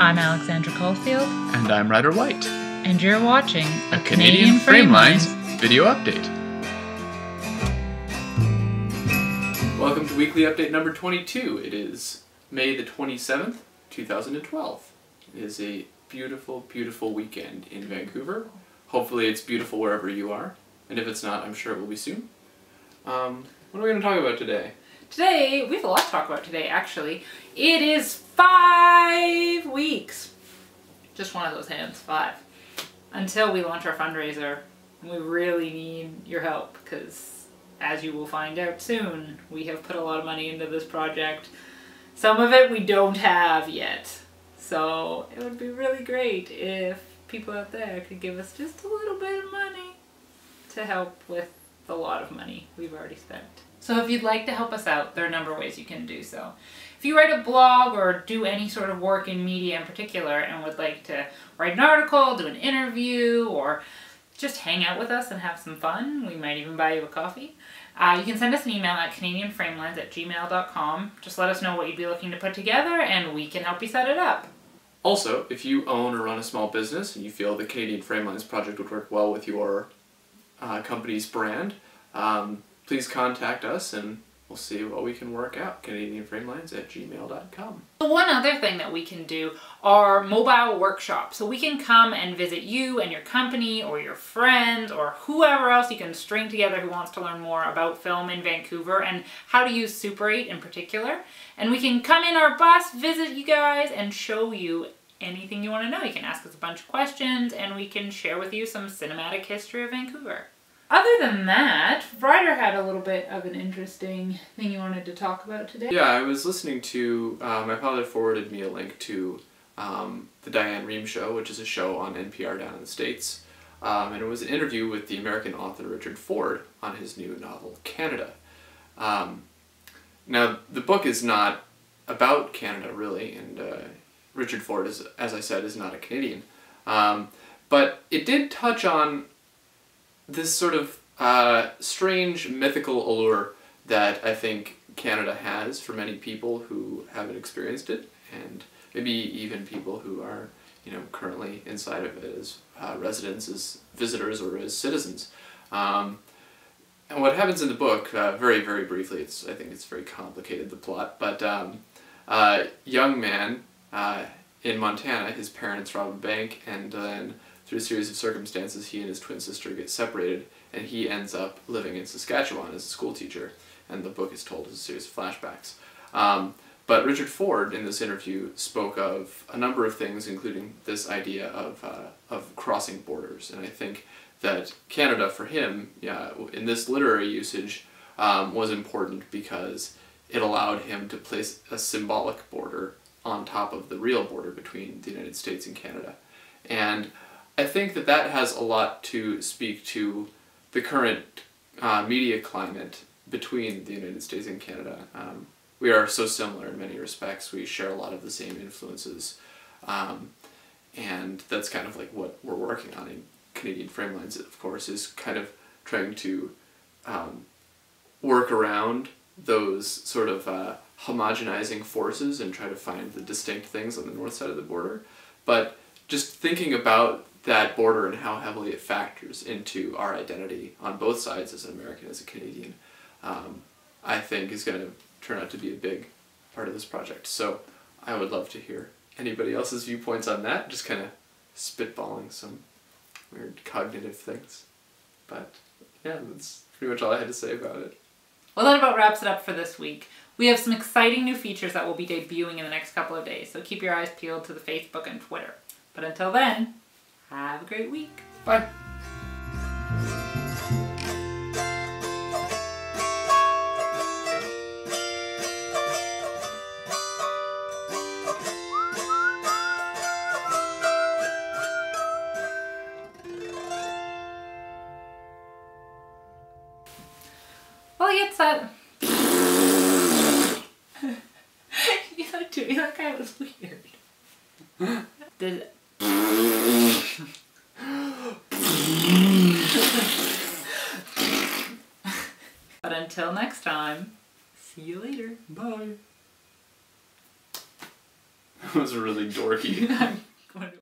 I'm Alexandra Caulfield. And I'm Ryder White. And you're watching a Canadian Framelines video update. Welcome to Weekly Update number 22. It is May the 27th, 2012. It is a beautiful, beautiful weekend in Vancouver. Hopefully it's beautiful wherever you are. And if it's not, I'm sure it will be soon. What are we going to talk about today? Today, we have a lot to talk about today, actually. It is 5 weeks. Just one of those hands, 5. Until we launch our fundraiser. We really need your help, because as you will find out soon, we have put a lot of money into this project. Some of it we don't have yet. So it would be really great if people out there could give us just a little bit of money to help with the lot of money we've already spent. So if you'd like to help us out, there are a number of ways you can do so. If you write a blog or do any sort of work in media in particular and would like to write an article, do an interview, or just hang out with us and have some fun, we might even buy you a coffee. You can send us an email at canadianframelines@gmail.com. Just let us know what you'd be looking to put together and we can help you set it up. Also, if you own or run a small business and you feel the Canadian Framelines project would work well with your company's brand, please contact us and we'll see what we can work out. CanadianFramelines@gmail.com. One other thing that we can do are mobile workshops. So we can come and visit you and your company or your friends or whoever else you can string together who wants to learn more about film in Vancouver and how to use Super 8 in particular. And we can come in our bus, visit you guys, and show you anything you want to know. You can ask us a bunch of questions and we can share with you some cinematic history of Vancouver. Other than that, Ryder had a little bit of an interesting thing you wanted to talk about today. Yeah, I was listening to, my father forwarded me a link to the Diane Rehm Show, which is a show on NPR down in the States. And it was an interview with the American author Richard Ford on his new novel, Canada. Now, the book is not about Canada, really, and Richard Ford, as I said, is not a Canadian. But it did touch on this sort of strange mythical allure that I think Canada has for many people who haven't experienced it, and maybe even people who are, currently inside of it as residents, as visitors, or as citizens. And what happens in the book, very, very briefly, I think it's very complicated, the plot, but young man in Montana, his parents rob a bank, and then through a series of circumstances, he and his twin sister get separated, and he ends up living in Saskatchewan as a school teacher, and the book is told as a series of flashbacks. But Richard Ford, in this interview, spoke of a number of things, including this idea of crossing borders, and I think that Canada, for him, in this literary usage, was important because it allowed him to place a symbolic border on top of the real border between the United States and Canada. And I think that that has a lot to speak to the current media climate between the United States and Canada. We are so similar in many respects. We share a lot of the same influences. And that's kind of like what we're working on in Canadian Framelines, of course, is kind of trying to work around those sort of homogenizing forces and try to find the distinct things on the north side of the border. But just thinking about that border and how heavily it factors into our identity on both sides as an American, as a Canadian, I think is going to turn out to be a big part of this project. So I would love to hear anybody else's viewpoints on that, just kind of spitballing some weird cognitive things. But yeah, that's pretty much all I had to say about it. Well, that about wraps it up for this week. We have some exciting new features that will be debuting in the next couple of days, so keep your eyes peeled to the Facebook and Twitter. But until then, have a great week. Bye. Well, he gets that. You looked at me like I was weird. Did But until next time, see you later. Bye. was really dorky. I'm going to